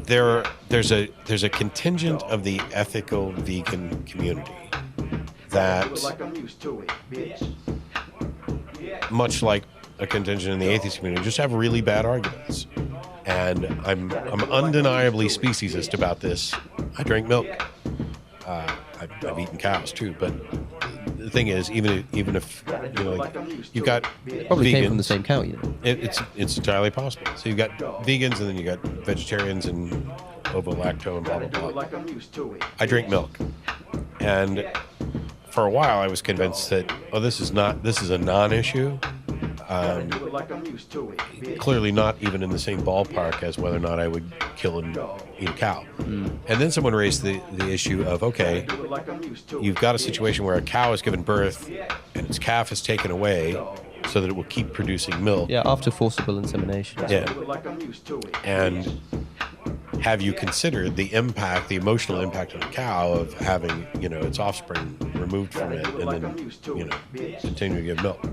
There's a contingent of the ethical vegan community that, much like a contingent in the atheist community, just have really bad arguments. And I'm undeniably speciesist about this. I drink milk. I've eaten cows too, but the thing is, even if you've got probably vegans, came from the same cow, it's entirely possible. So you've got vegans, and then you got vegetarians and ovo-lacto and blah blah blah. I drink milk, and for a while I was convinced that this is a non-issue. Clearly not even in the same ballpark as whether or not I would kill and eat a cow. And then someone raised the issue of, okay, you've got a situation where a cow is given birth and its calf is taken away so that it will keep producing milk. Yeah, after forcible insemination. Yeah. And have you considered the emotional impact on a cow of having, its offspring removed from it and then, continue to give milk?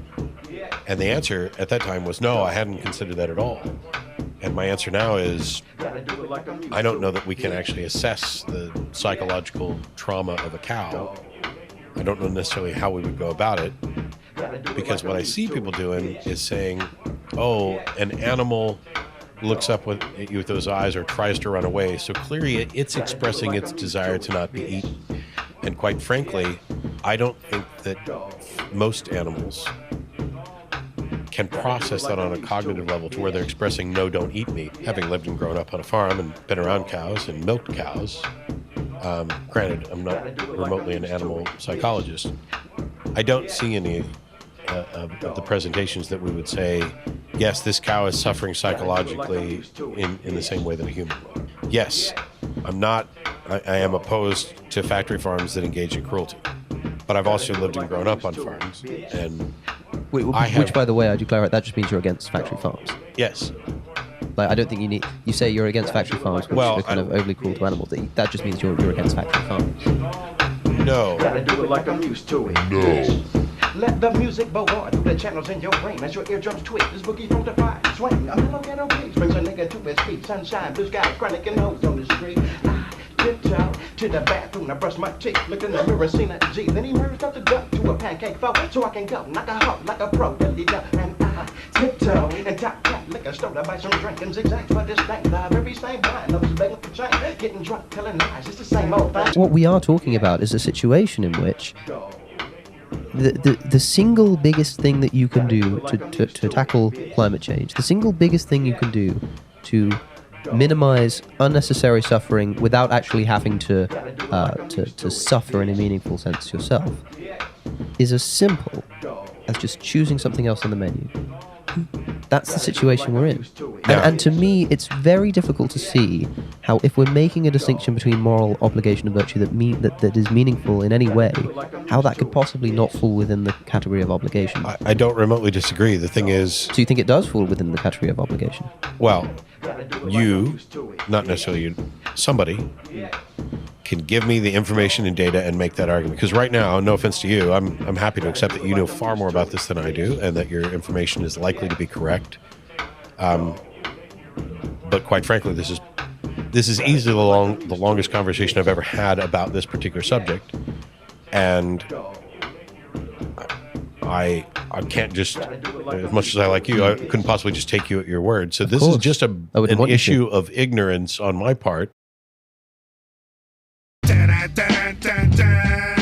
And the answer at that time was no, I hadn't considered that at all. And my answer now is, I don't know that we can actually assess the psychological trauma of a cow. I don't know necessarily how we would go about it, because what I see people doing is saying, an animal looks up at you with those eyes or tries to run away, so clearly it's expressing its desire to not be eaten. And quite frankly, I don't think that most animals can process that on a cognitive level to where they're expressing, no, don't eat me. Having lived and grown up on a farm and been around cows and milked cows, granted, I'm not remotely an animal psychologist, I don't see any of the presentations that we would say, yes, this cow is suffering psychologically in the same way that a human would. Yes, I am opposed to factory farms that engage in cruelty, but I've also lived and grown up on farms, and which, by the way, I do clarify, that just means you're against factory farms. Yes. Like, I don't think you say you're against factory farms, which are kind of overly cruel to animals. That just means you're against factory farms. No. Gotta do it like I'm used to it. No. Let the music bow on through the channels in your brain as your eardrums twitch. This boogie from the fire swing. A mellow ghetto beat brings a nigga to his feet. Sunshine, blue sky, chronic and hoes on the street. I tiptoe to the bathroom, I brush my teeth, look in the mirror, seen a G. Then he merged up the duck to a pancake foe, so I can go knock a hawk like a pro. Really duck and I tiptoe and top cat liquor store to buy some drink and zigzags for this thing. The very same wine, no begging for change, getting drunk, telling lies. It's the same old thing. What we are talking about is a situation in which the single biggest thing that you can do to tackle climate change, the single biggest thing you can do to minimize unnecessary suffering without actually having to suffer in a meaningful sense yourself, is as simple as just choosing something else on the menu. That's the situation we're in. And to me, it's very difficult to see how, if we're making a distinction between moral obligation and virtue that is meaningful in any way, how that could possibly not fall within the category of obligation. I don't remotely disagree. The thing is... So you think it does fall within the category of obligation? Well, you, not necessarily you, somebody can give me the information and data and make that argument. Because right now, no offense to you, I'm happy to accept that you know far more about this than I do, and that your information is likely to be correct. But quite frankly, this is easily the longest conversation I've ever had about this particular subject, and I can't just, as much as I like you, I couldn't possibly just take you at your word. So this is just an issue of ignorance on my part. Dun, dun, dun, dun.